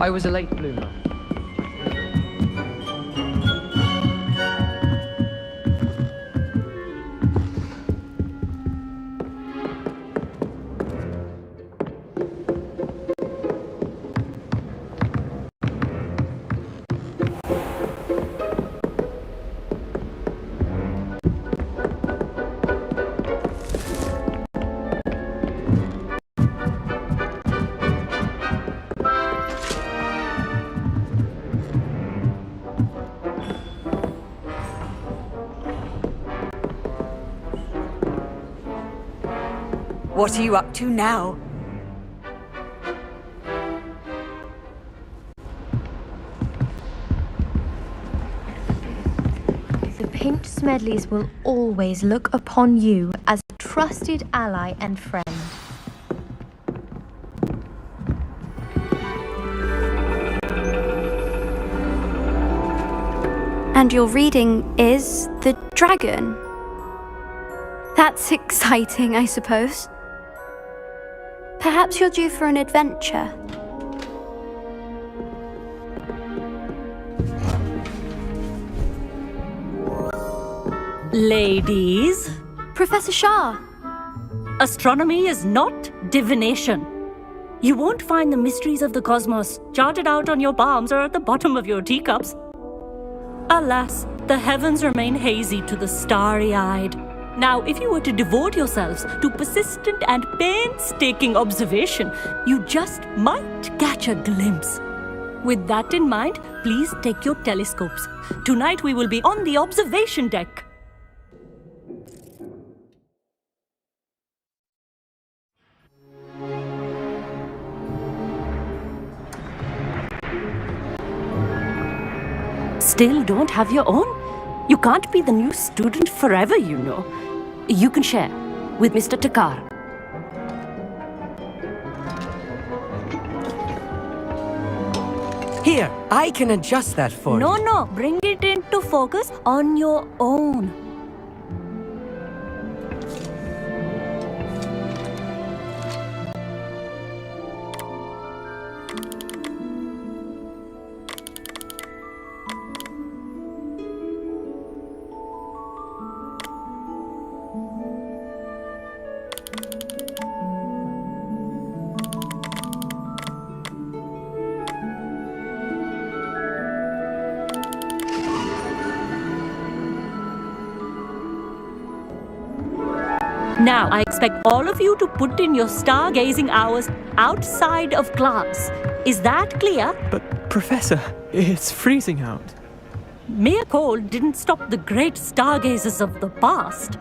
I was a late bloomer. What are you up to now? The Pink Smedleys will always look upon you as a trusted ally and friend. And your reading is the dragon. That's exciting, I suppose. Perhaps you're due for an adventure. Ladies, Professor Shah. astronomy is not divination. You won't find the mysteries of the cosmos charted out on your palms or at the bottom of your teacups. Alas, the heavens remain hazy to the starry-eyed. Now, if you were to devote yourselves to persistent and painstaking observation, you just might catch a glimpse. With that in mind, please take your telescopes. Tonight we will be on the observation deck. Still don't have your own? You can't be the new student forever, you know. You can share with Mr. Takar. Here, I can adjust that for you. No, bring it into focus on your own. Now, I expect all of you to put in your stargazing hours outside of class. Is that clear? But, Professor, it's freezing out. Mere cold didn't stop the great stargazers of the past.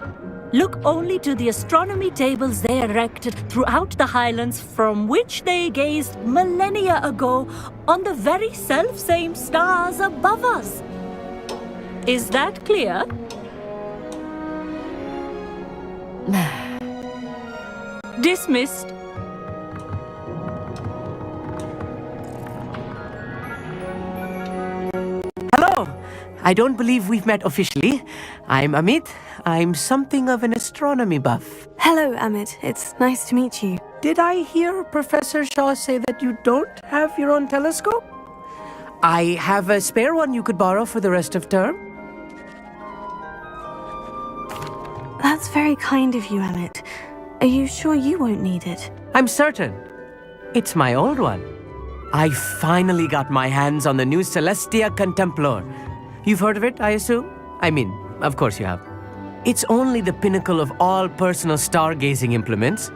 Look only to the astronomy tables they erected throughout the highlands from which they gazed millennia ago on the very self-same stars above us. Is that clear? Dismissed. Hello! I don't believe we've met officially. I'm Amit. I'm something of an astronomy buff. Hello, Amit. It's nice to meet you. Did I hear Professor Shaw say that you don't have your own telescope? I have a spare one you could borrow for the rest of term. That's That's very kind of you, Emmett. Are you sure you won't need it? I'm certain. It's my old one. I finally got my hands on the new Celestia Contemplar. You've heard of it, I assume? I mean, of course you have. It's only the pinnacle of all personal stargazing implements.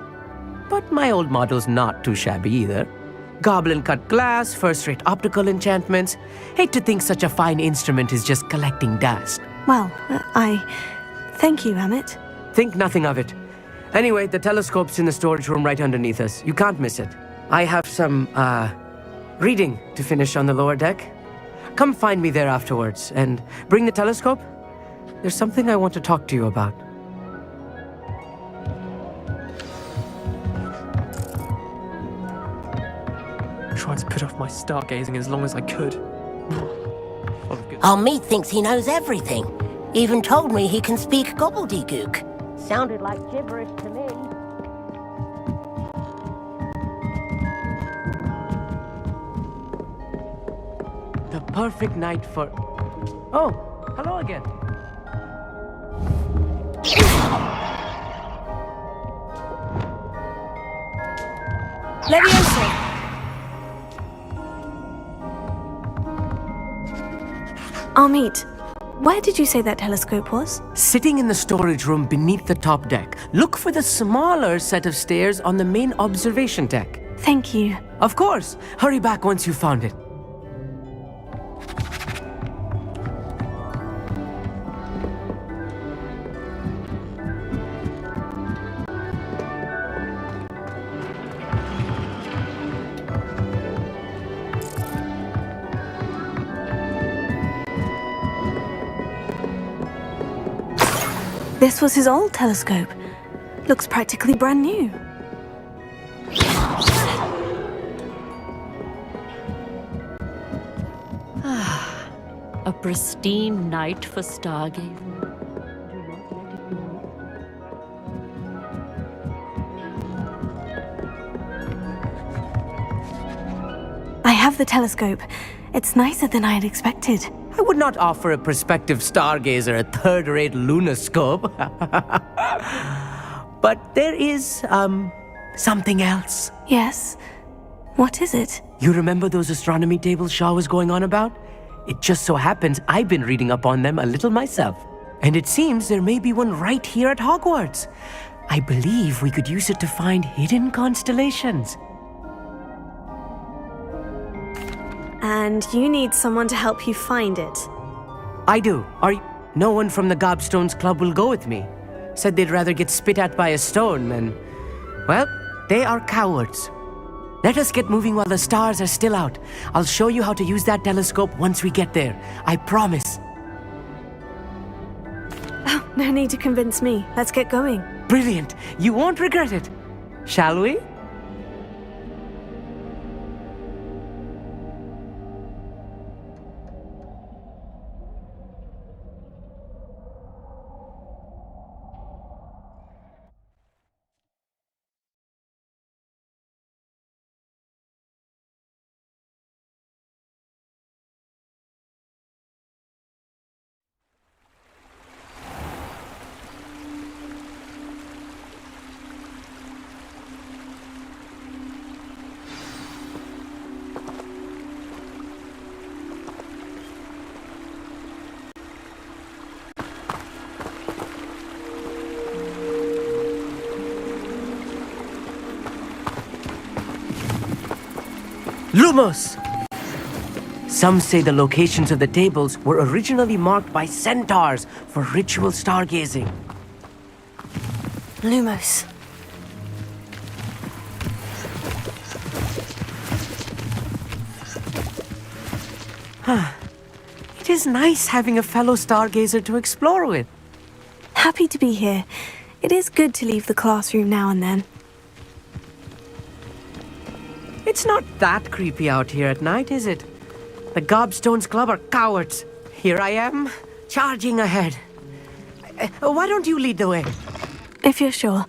But my old model's not too shabby either. Goblin-cut glass, first-rate optical enchantments. Hate to think such a fine instrument is just collecting dust. Well, thank you, Emmett. Think nothing of it. Anyway, the telescope's in the storage room right underneath us. You can't miss it. I have some, reading to finish on the lower deck. Come find me there afterwards, and bring the telescope. There's something I want to talk to you about. Tried to put off my stargazing as long as I could. Our meat thinks he knows everything. Even told me he can speak gobbledygook. Sounded like gibberish to me. The perfect night for... Oh, hello again. Leviosa! Amit, where did you say that telescope was? Sitting in the storage room beneath the top deck. Look for the smaller set of stairs on the main observation deck. Thank you. Of course. Hurry back once you've found it. This was his old telescope. Looks practically brand new. A pristine night for stargazing. I have the telescope. It's nicer than I had expected. I would not offer a prospective stargazer a third-rate lunoscope. But there is, something else. Yes? What is it? You remember those astronomy tables Shaw was going on about? It just so happens I've been reading up on them a little myself. And it seems there may be one right here at Hogwarts. I believe we could use it to find hidden constellations. And you need someone to help you find it. I do. No one from the Gobstones Club will go with me. Said they'd rather get spit at by a stone than... Well, they are cowards. Let us get moving while the stars are still out. I'll show you how to use that telescope once we get there. I promise. Oh, no need to convince me. Let's get going. Brilliant. You won't regret it. Shall we? Lumos! Some say the locations of the tables were originally marked by centaurs for ritual stargazing. Lumos. It is nice having a fellow stargazer to explore with. Happy to be here. It is good to leave the classroom now and then. It's not that creepy out here at night, is it? The Gobstones Club are cowards. Here I am, charging ahead. Why don't you lead the way? If you're sure.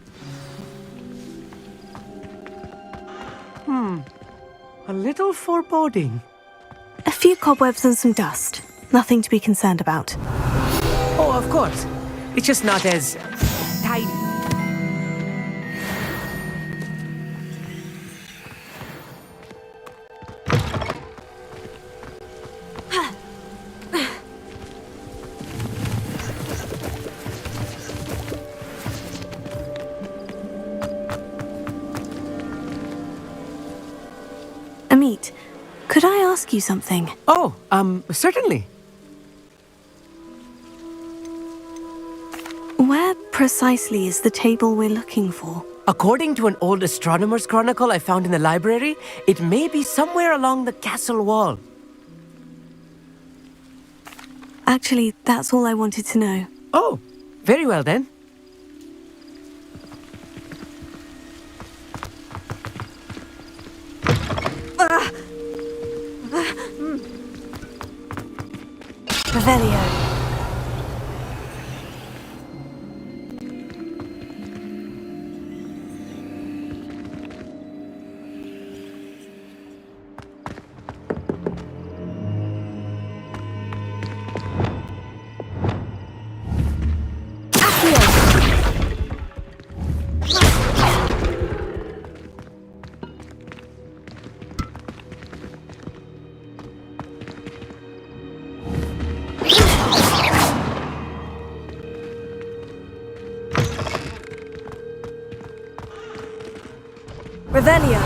A little foreboding. A few cobwebs and some dust. Nothing to be concerned about. Oh, of course. It's just not as meet. Could I ask you something? Oh, certainly. Where precisely is the table we're looking for? According to an old astronomer's chronicle I found in the library, it may be somewhere along the castle wall. Actually, that's all I wanted to know. Oh, very well then. Revelio. Revelio.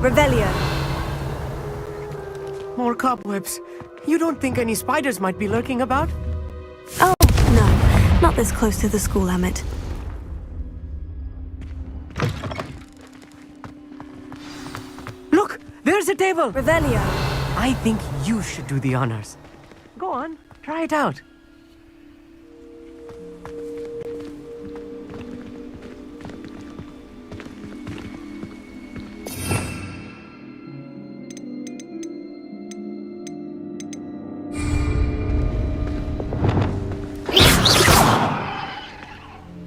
Revelio. More cobwebs. You don't think any spiders might be lurking about? Oh, no. Not this close to the school, Amit. Look! There's a table! Revelio. I think you should do the honors. Go on, try it out.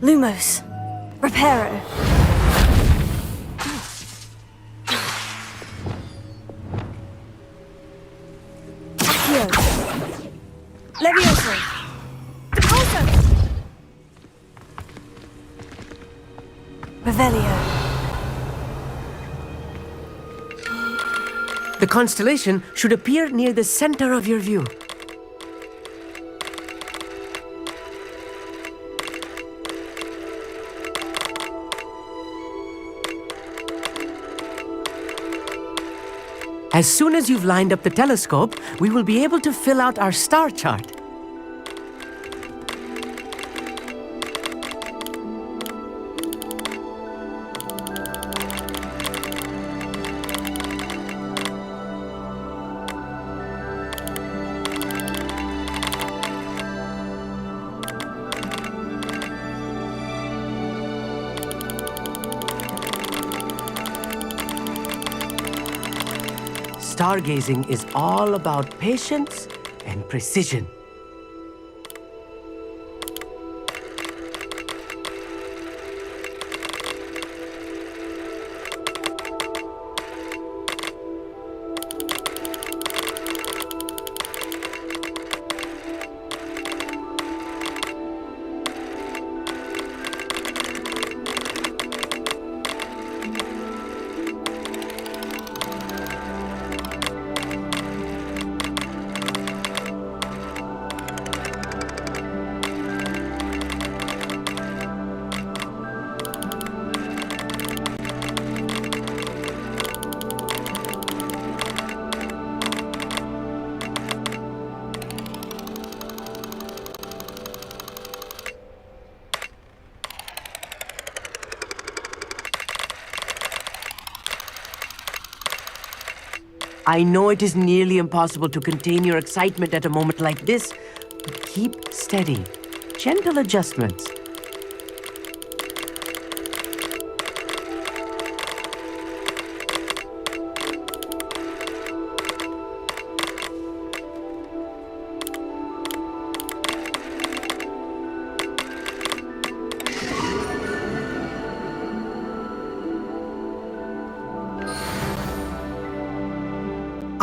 Lumos. Reparo. Accio. Levioso. Depulso. Revelio. The constellation should appear near the center of your view. As soon as you've lined up the telescope, we will be able to fill out our star chart. Stargazing is all about patience and precision. I know it is nearly impossible to contain your excitement at a moment like this, but keep steady. Gentle adjustments.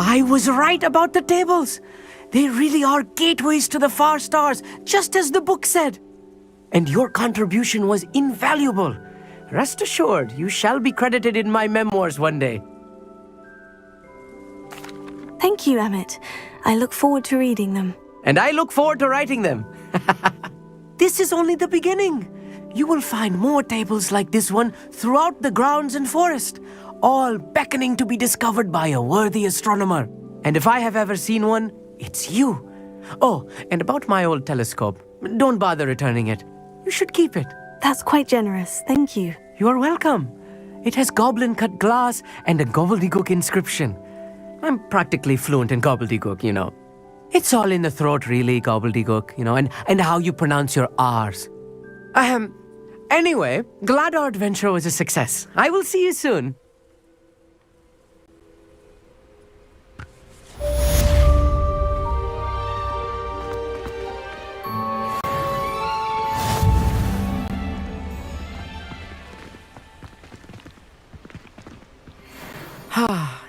I was right about the tables. They really are gateways to the far stars, just as the book said. And your contribution was invaluable. Rest assured, you shall be credited in my memoirs one day. Thank you, Emmett. I look forward to reading them. And I look forward to writing them. This is only the beginning. You will find more tables like this one throughout the grounds and forest, all beckoning to be discovered by a worthy astronomer. And if I have ever seen one, it's you. Oh, and about my old telescope, don't bother returning it. You should keep it. That's quite generous. Thank you. You are welcome. It has goblin-cut glass and a gobbledygook inscription. I'm practically fluent in gobbledygook, you know. It's all in the throat, really, gobbledygook, you know, and how you pronounce your R's. Anyway, glad our adventure was a success. I will see you soon.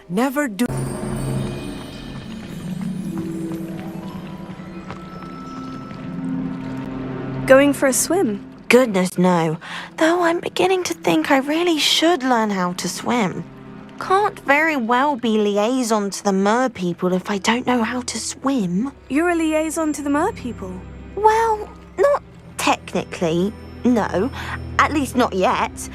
Never do. Going for a swim? Goodness, no. Though I'm beginning to think I really should learn how to swim. Can't very well be liaison to the mer people if I don't know how to swim. You're a liaison to the mer people? Well, not technically, no. At least not yet.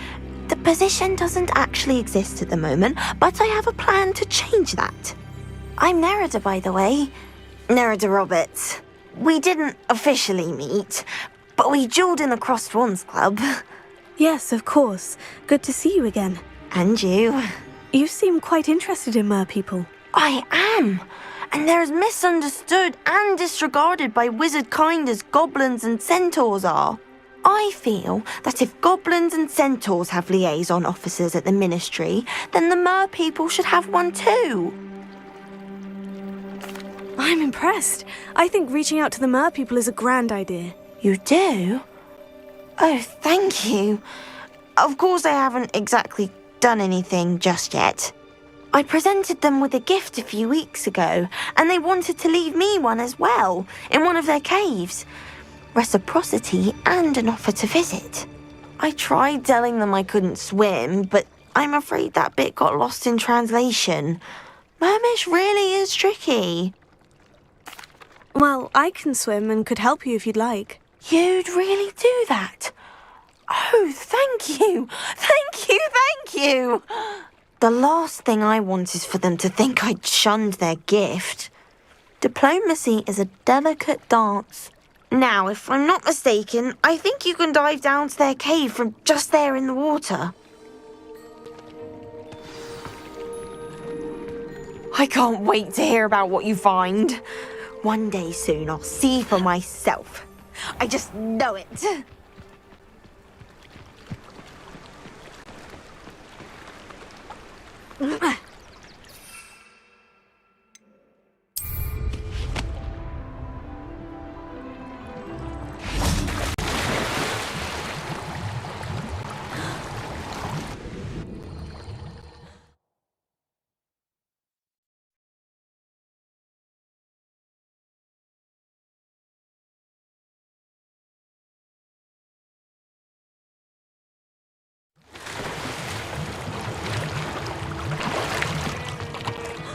The position doesn't actually exist at the moment, but I have a plan to change that. I'm Nerida, by the way. Nerida Roberts. We didn't officially meet, but we duelled in the Crossed Swans Club. Yes, of course. Good to see you again. And you. You seem quite interested in mer people. I am. And they're as misunderstood and disregarded by wizard kind as goblins and centaurs are. I feel that if goblins and centaurs have liaison officers at the ministry, then the mer people should have one too. I'm impressed. I think reaching out to the mer people is a grand idea. You do? Oh, thank you. Of course I haven't exactly done anything just yet. I presented them with a gift a few weeks ago, and they wanted to leave me one as well, in one of their caves. Reciprocity and an offer to visit. I tried telling them I couldn't swim, but I'm afraid that bit got lost in translation. Mermish really is tricky. Well, I can swim and could help you if you'd like. You'd really do that? Oh, thank you! Thank you, thank you! The last thing I want is for them to think I'd shunned their gift. Diplomacy is a delicate dance. Now, if I'm not mistaken, I think you can dive down to their cave from just there in the water. I can't wait to hear about what you find. One day soon, I'll see for myself. I just know it.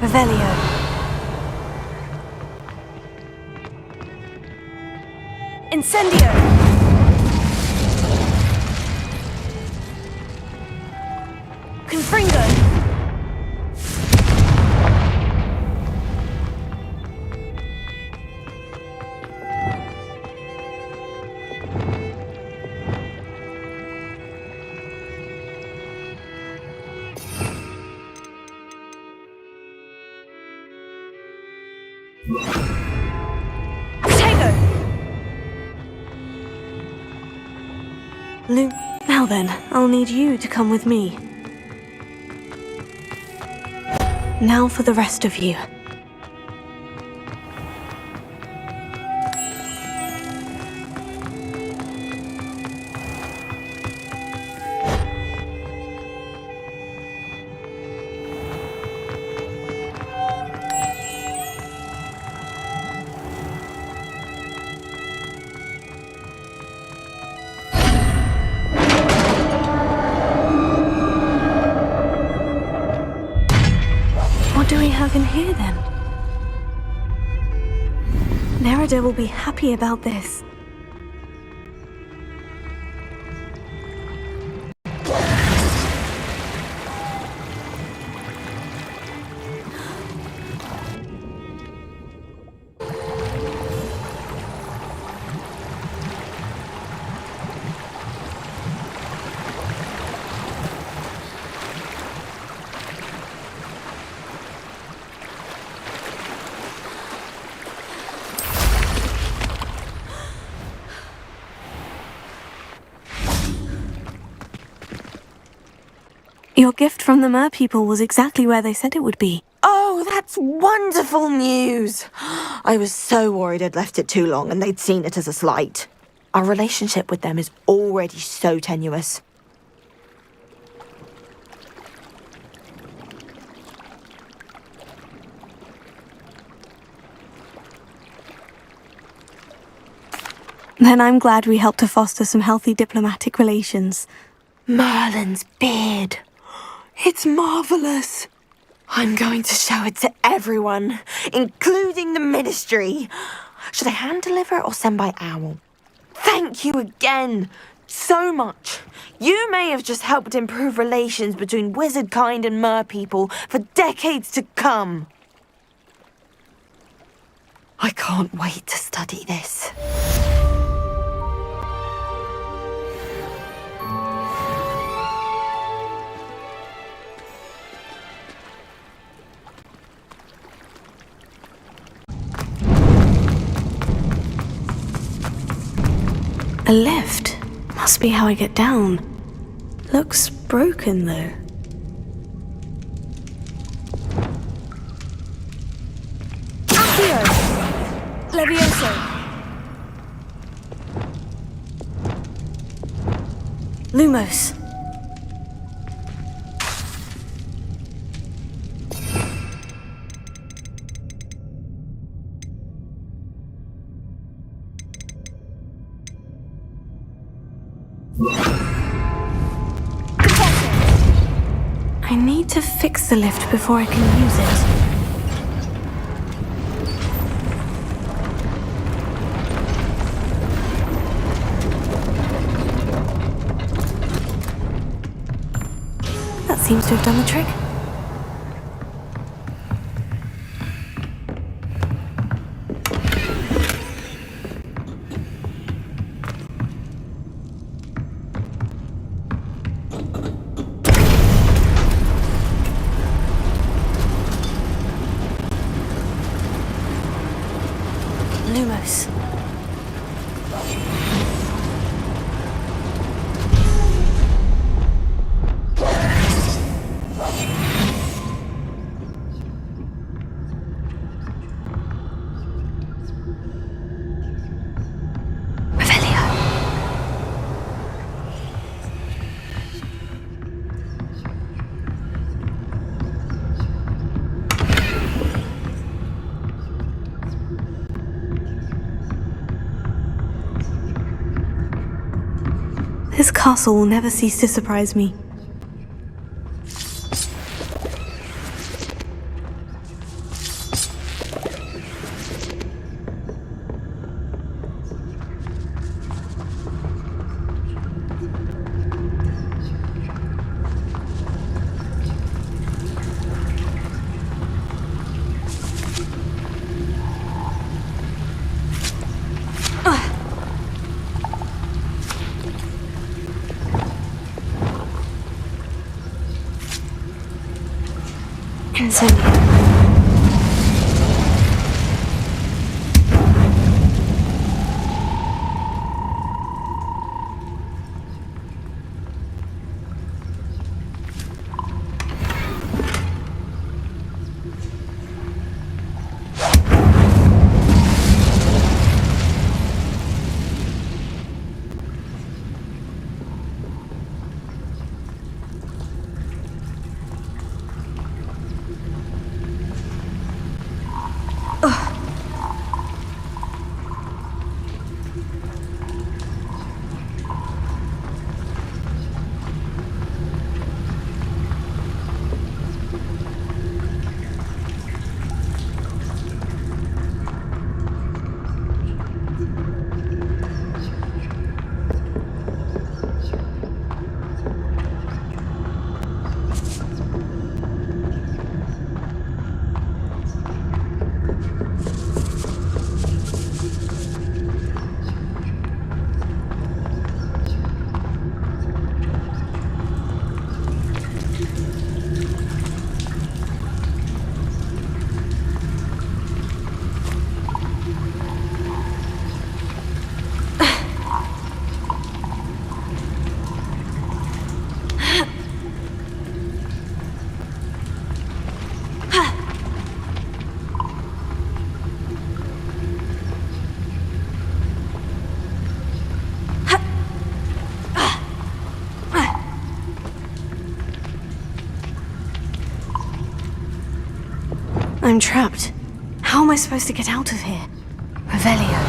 Revelio. Incendio! Confringo! Now then, I'll need you to come with me. Now for the rest of you. do we have in here then? Nerida will be happy about this. Your gift from the Mer people was exactly where they said it would be. Oh, that's wonderful news! I was so worried I'd left it too long and they'd seen it as a slight. Our relationship with them is already so tenuous. Then I'm glad we helped to foster some healthy diplomatic relations. Merlin's beard. It's marvellous. I'm going to show it to everyone, including the Ministry. Should I hand deliver it or send by owl? Thank you again so much. You may have just helped improve relations between wizard kind and mer people for decades to come. I can't wait to study this. A lift? Must be how I get down. Looks broken, though. Accio! Levioso! Lumos. I need to fix the lift before I can use it. That seems to have done the trick. Lumos. This castle will never cease to surprise me. I'm trapped. How am I supposed to get out of here? Revelio.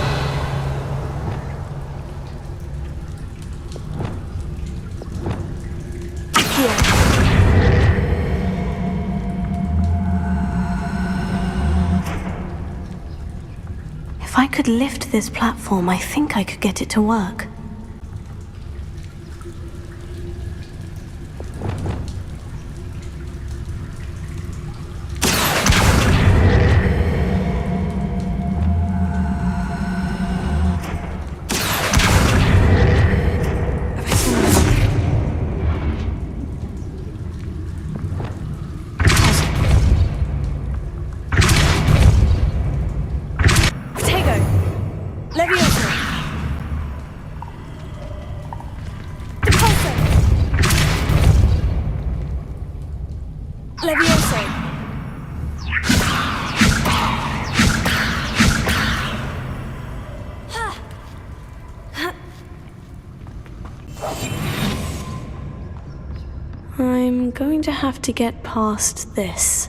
If I could lift this platform, I think I could get it to work. I'm going to have to get past this.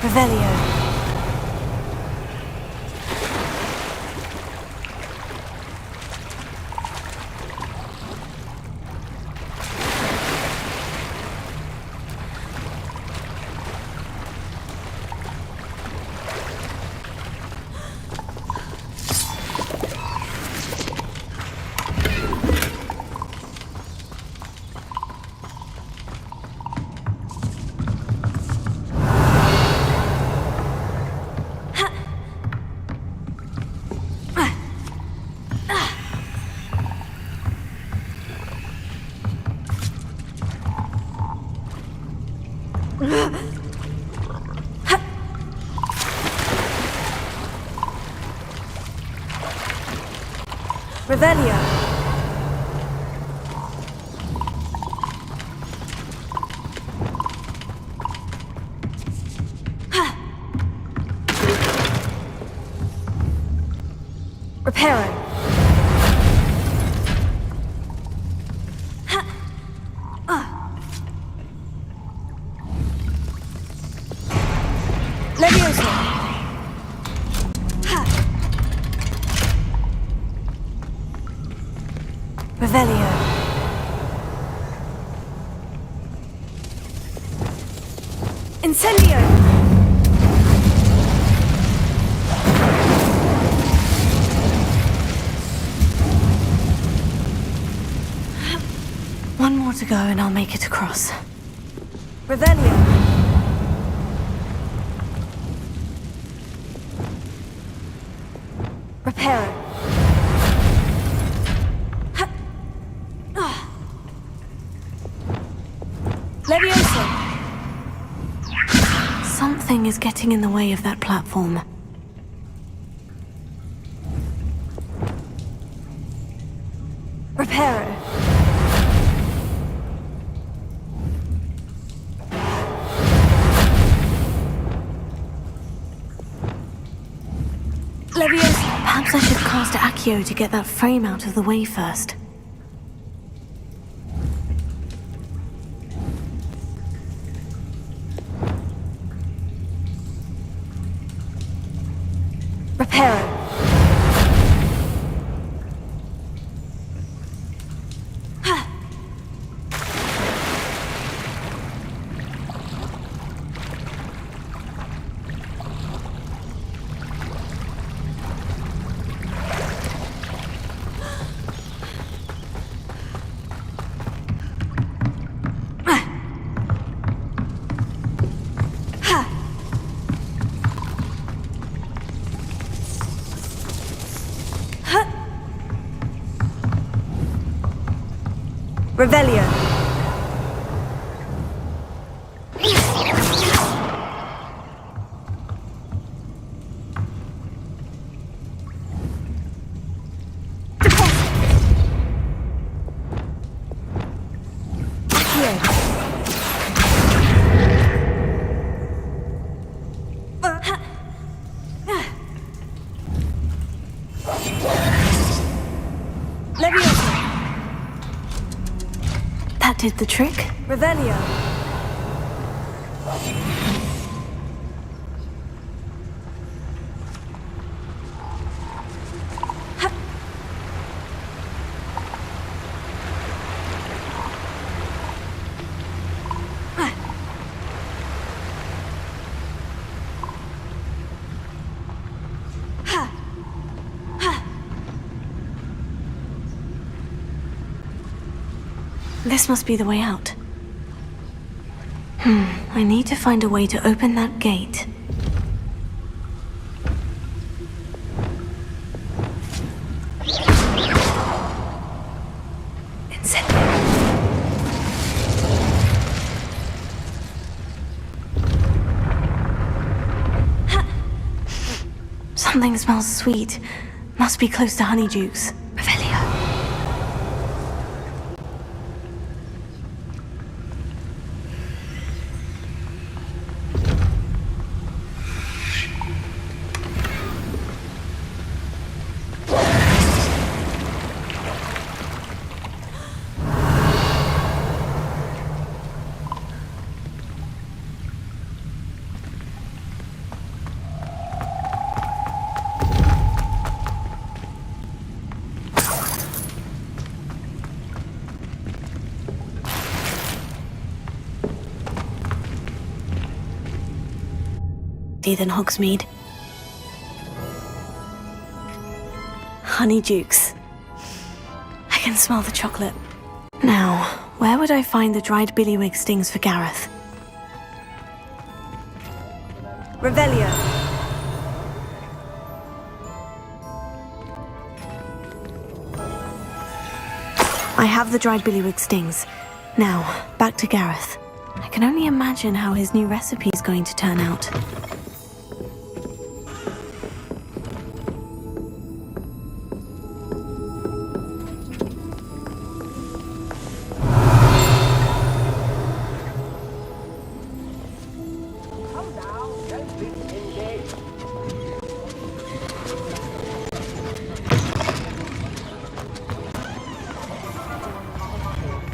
Revelio. Revelio. Reparo. Levioso. Revelio. Incendio. One more to go and I'll make it across. Revelio. Reparo. Levioso. Something is getting in the way of that platform. Reparo. Levioso. Perhaps I should cast Accio to get that frame out of the way first. Reparo. Revelio. That did the trick. Revelio. This must be the way out. I need to find a way to open that gate. Something smells sweet. Must be close to Honeydukes. Revelio. Than Hogsmeade. Honeydukes. I can smell the chocolate. Now, where would I find the dried billywig stings for Gareth? Revelio. I have the dried billywig stings. Now, back to Gareth. I can only imagine how his new recipe is going to turn out.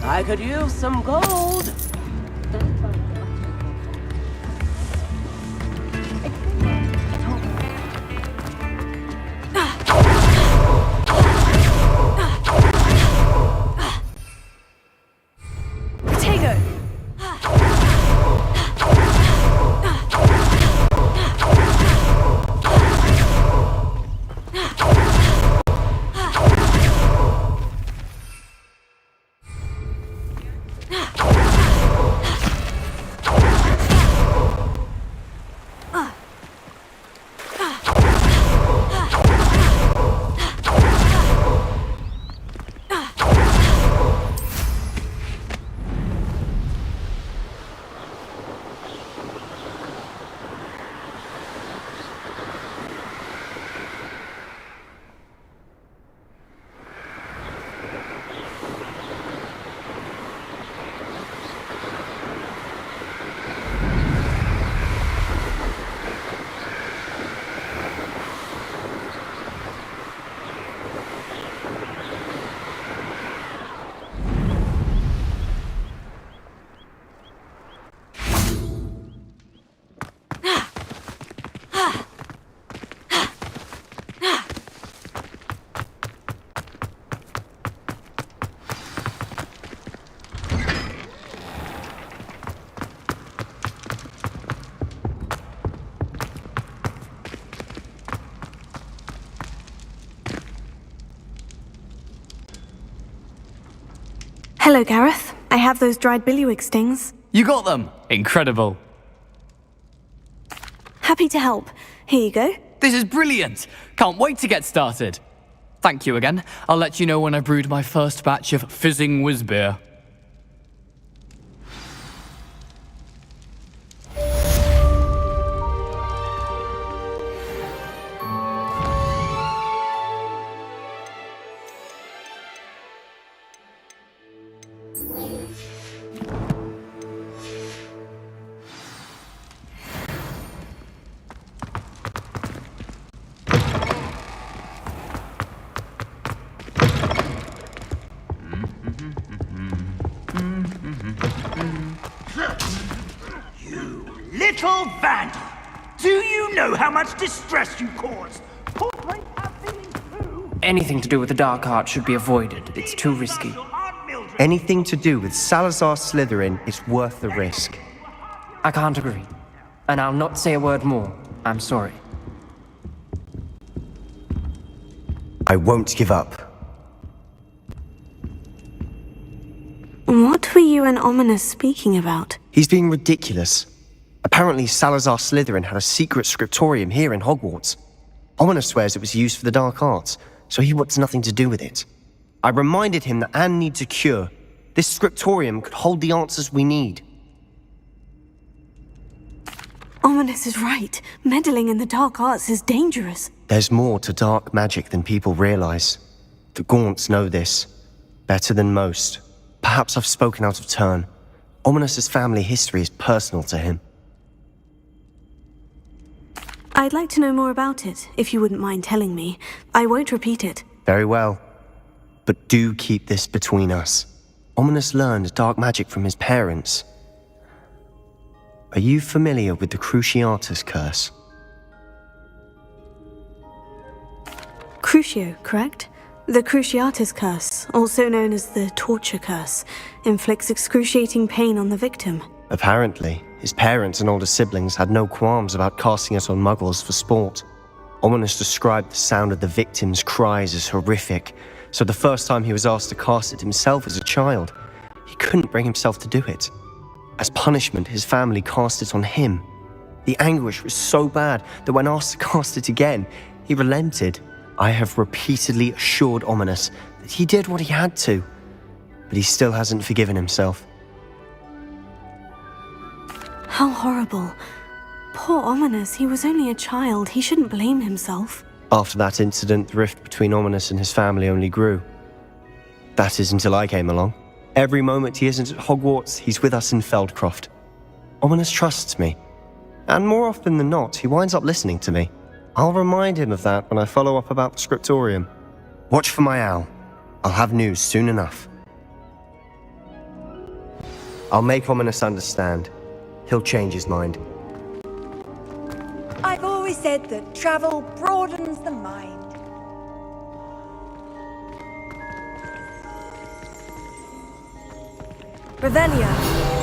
I could use some gold. Hello, Gareth. I have those dried billywig stings. You got them! Incredible. Happy to help. Here you go. This is brilliant! Can't wait to get started. Thank you again. I'll let you know when I've brewed my first batch of fizzing whiz beer. little vandal! Do you know how much distress you caused? Portraits have feelings too! Anything to do with the dark art should be avoided. It's too risky. Anything to do with Salazar Slytherin is worth the risk. I can't agree. And I'll not say a word more. I'm sorry. I won't give up. What were you and Ominous speaking about? He's being ridiculous. Apparently Salazar Slytherin had a secret scriptorium here in Hogwarts. Ominous swears it was used for the dark arts, so he wants nothing to do with it. I reminded him that Anne needs a cure. This scriptorium could hold the answers we need. Ominous is right. Meddling in the dark arts is dangerous. There's more to dark magic than people realize. The Gaunts know this. Better than most. Perhaps I've spoken out of turn. Ominous's family history is personal to him. I'd like to know more about it, if you wouldn't mind telling me. I won't repeat it. Very well. But do keep this between us. Ominous learned dark magic from his parents. Are you familiar with the Cruciatus Curse? Crucio, correct? The Cruciatus Curse, also known as the Torture Curse, inflicts excruciating pain on the victim. Apparently, his parents and older siblings had no qualms about casting it on muggles for sport. Ominous described the sound of the victim's cries as horrific, so the first time he was asked to cast it himself as a child, he couldn't bring himself to do it. As punishment, his family cast it on him. The anguish was so bad that when asked to cast it again, he relented. I have repeatedly assured Ominous that he did what he had to, but he still hasn't forgiven himself. How horrible. Poor Ominous, he was only a child. He shouldn't blame himself. After that incident, the rift between Ominous and his family only grew. That is until I came along. Every moment he isn't at Hogwarts, he's with us in Feldcroft. Ominous trusts me. And more often than not, he winds up listening to me. I'll remind him of that when I follow up about the scriptorium. Watch for my owl. I'll have news soon enough. I'll make Ominous understand. He'll change his mind. I've always said that travel broadens the mind. Revelio.